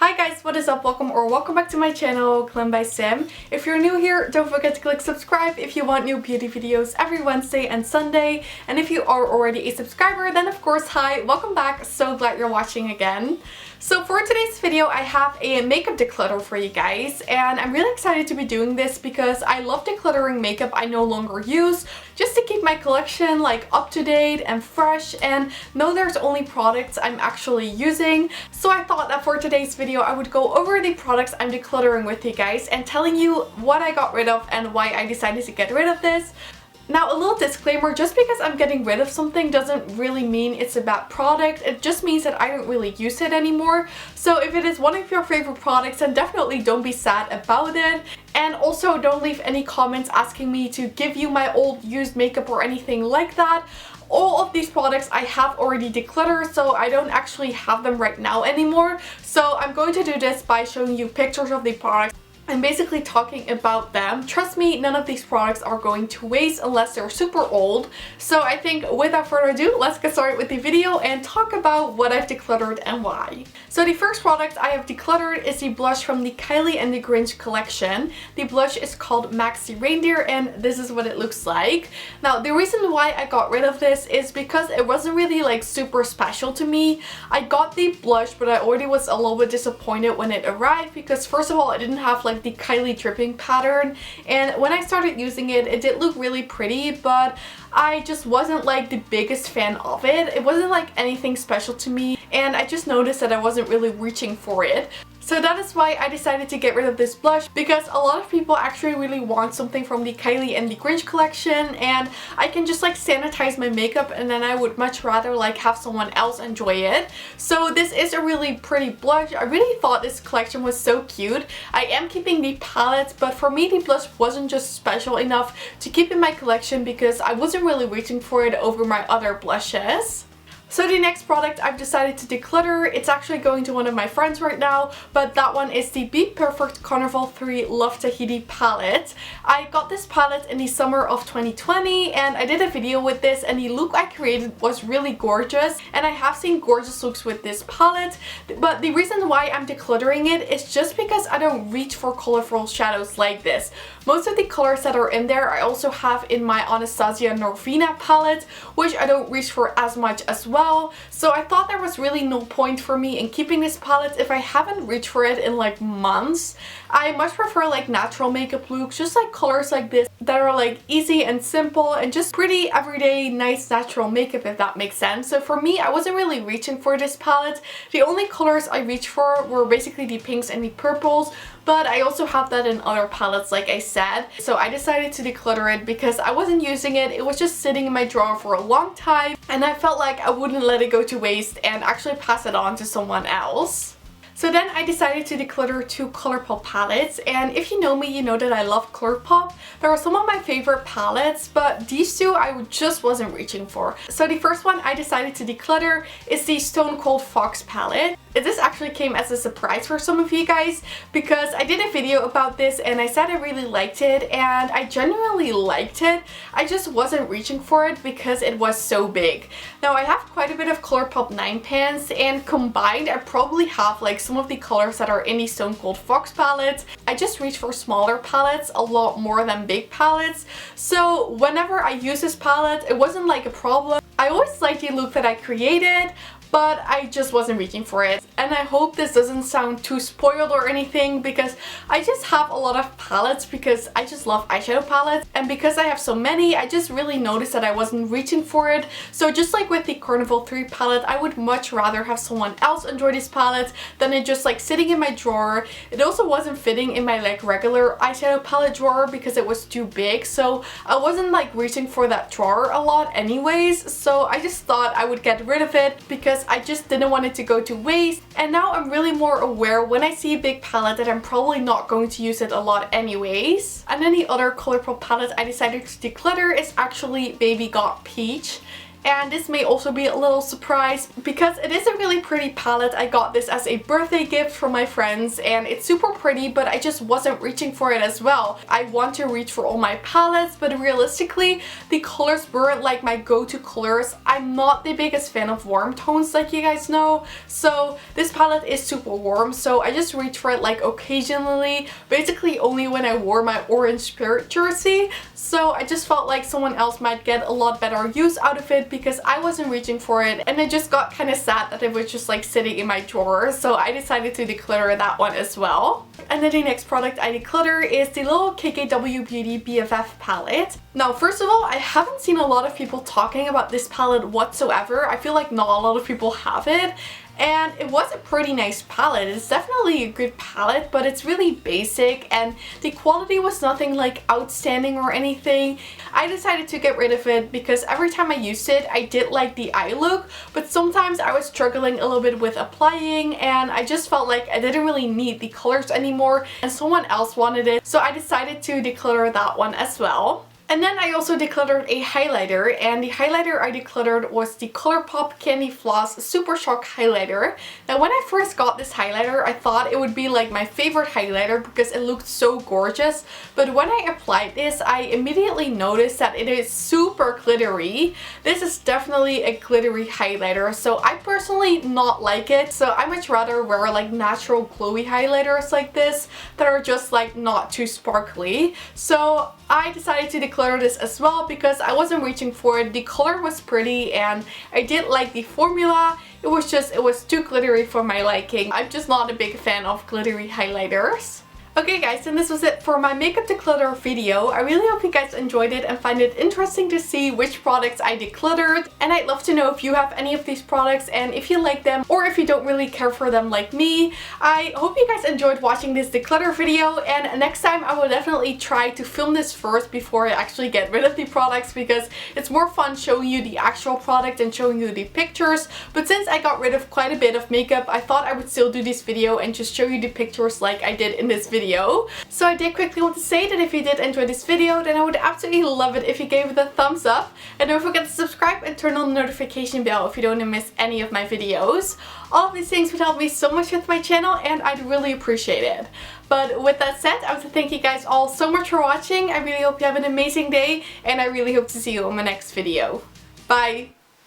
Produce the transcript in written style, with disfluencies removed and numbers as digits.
Hi guys, what is up? Welcome back to my channel, Glam By Sam. If you're new here, don't forget to click subscribe if you want new beauty videos every Wednesday and Sunday. And if you are already a subscriber, then of course, hi, welcome back. So glad you're watching again. So for today's video, I have a makeup declutter for you guys, and I'm really excited to be doing this because I love decluttering makeup I no longer use, just to keep my collection like up to date and fresh and know there's only products I'm actually using. So I thought that for today's video I would go over the products I'm decluttering with you guys and telling you what I got rid of and why I decided to get rid of this. Now, a little disclaimer, just because I'm getting rid of something doesn't really mean it's a bad product. It just means that I don't really use it anymore. So if it is one of your favorite products, then definitely don't be sad about it. And also don't leave any comments asking me to give you my old used makeup or anything like that. All of these products I have already decluttered, so I don't actually have them right now anymore. So I'm going to do this by showing you pictures of the products and basically talking about them. Trust me, none of these products are going to waste unless they're super old. So I think without further ado, let's get started with the video and talk about what I've decluttered and why. So the first product I have decluttered is the blush from the Kylie and the Grinch collection. The blush is called Maxi Reindeer and this is what it looks like. Now the reason why I got rid of this is because it wasn't really like super special to me. I got the blush, but I already was a little bit disappointed when it arrived because first of all, it didn't have like the Kylie dripping pattern, and when I started using it, it did look really pretty, but I just wasn't like the biggest fan of it. It wasn't like anything special to me, and I just noticed that I wasn't really reaching for it. So that is why I decided to get rid of this blush, because a lot of people actually really want something from the Kylie and the Grinch collection, and I can just like sanitize my makeup, and then I would much rather like have someone else enjoy it. So this is a really pretty blush. I really thought this collection was so cute. I am keeping the palette, but for me the blush wasn't just special enough to keep in my collection because I wasn't really reaching for it over my other blushes. So the next product I've decided to declutter, it's actually going to one of my friends right now, but that one is the Be Perfect Carnival 3 Love Tahiti palette. I got this palette in the summer of 2020 and I did a video with this, and the look I created was really gorgeous, and I have seen gorgeous looks with this palette, but the reason why I'm decluttering it is just because I don't reach for colorful shadows like this. Most of the colors that are in there I also have in my Anastasia Norvina palette, which I don't reach for as much as well. So I thought there was really no point for me in keeping this palette if I haven't reached for it in like months. I much prefer like natural makeup looks, just like colors like this that are like easy and simple and just pretty everyday nice natural makeup, if that makes sense. So for me, I wasn't really reaching for this palette. The only colors I reached for were basically the pinks and the purples, but I also have that in other palettes like I said. So I decided to declutter it because I wasn't using it. It was just sitting in my drawer for a long time and I felt like I wouldn't let it go to waste and actually pass it on to someone else. So then I decided to declutter two Colourpop palettes, and if you know me, you know that I love Colourpop. There are some of my favorite palettes, but these two I just wasn't reaching for. So the first one I decided to declutter is the Stone Cold Fox palette. This actually came as a surprise for some of you guys because I did a video about this and I said I really liked it, and I genuinely liked it. I just wasn't reaching for it because it was so big. Now I have quite a bit of Colourpop 9 pans, and combined I probably have like some of the colors that are in the Stone Cold Fox palette. I just reach for smaller palettes a lot more than big palettes. So whenever I use this palette, it wasn't like a problem. I always liked the look that I created, but I just wasn't reaching for it. And I hope this doesn't sound too spoiled or anything, because I just have a lot of palettes because I just love eyeshadow palettes, and because I have so many, I just really noticed that I wasn't reaching for it. So just like with the Carnival 3 palette, I would much rather have someone else enjoy this palette than it just like sitting in my drawer. It also wasn't fitting in my like regular eyeshadow palette drawer because it was too big, so I wasn't like reaching for that drawer a lot anyways. So I just thought I would get rid of it because I just didn't want it to go to waste, and now I'm really more aware when I see a big palette that I'm probably not going to use it a lot anyways. And then the other Colourpop palette I decided to declutter is actually Baby Got Peach. And this may also be a little surprise because it is a really pretty palette. I got this as a birthday gift from my friends and it's super pretty, but I just wasn't reaching for it as well. I want to reach for all my palettes, but realistically the colors weren't like my go-to colors. I'm not the biggest fan of warm tones like you guys know, so this palette is super warm, so I just reach for it like occasionally, basically only when I wore my orange spirit jersey. So I just felt like someone else might get a lot better use out of it because I wasn't reaching for it, and I just got kind of sad that it was just like sitting in my drawer, so I decided to declutter that one as well. And then the next product I declutter is the little KKW Beauty BFF palette. Now first of all, I haven't seen a lot of people talking about this palette whatsoever. I feel like not a lot of people have it. And it was a pretty nice palette. It's definitely a good palette, but it's really basic and the quality was nothing like outstanding or anything. I decided to get rid of it because every time I used it, I did like the eye look, but sometimes I was struggling a little bit with applying and I just felt like I didn't really need the colors anymore and someone else wanted it. So I decided to declutter that one as well. And then I also decluttered a highlighter, and the highlighter I decluttered was the Colourpop Candy Floss Super Shock Highlighter. Now when I first got this highlighter, I thought it would be like my favorite highlighter because it looked so gorgeous. But when I applied this, I immediately noticed that it is super glittery. This is definitely a glittery highlighter, so I personally not like it. So I much rather wear like natural glowy highlighters like this that are just like not too sparkly. So I decided to declutter this as well because I wasn't reaching for it. The color was pretty and I did like the formula. It was too glittery for my liking. I'm just not a big fan of glittery highlighters. Okay guys, and this was it for my makeup declutter video. I really hope you guys enjoyed it and find it interesting to see which products I decluttered. And I'd love to know if you have any of these products and if you like them or if you don't really care for them like me. I hope you guys enjoyed watching this declutter video, and next time I will definitely try to film this first before I actually get rid of the products because it's more fun showing you the actual product and showing you the pictures. But since I got rid of quite a bit of makeup, I thought I would still do this video and just show you the pictures like I did in this video. So I did quickly want to say that if you did enjoy this video, then I would absolutely love it if you gave it a thumbs up. And don't forget to subscribe and turn on the notification bell if you don't want to miss any of my videos. All of these things would help me so much with my channel and I'd really appreciate it. But with that said, I want to thank you guys all so much for watching. I really hope you have an amazing day and I really hope to see you on my next video. Bye!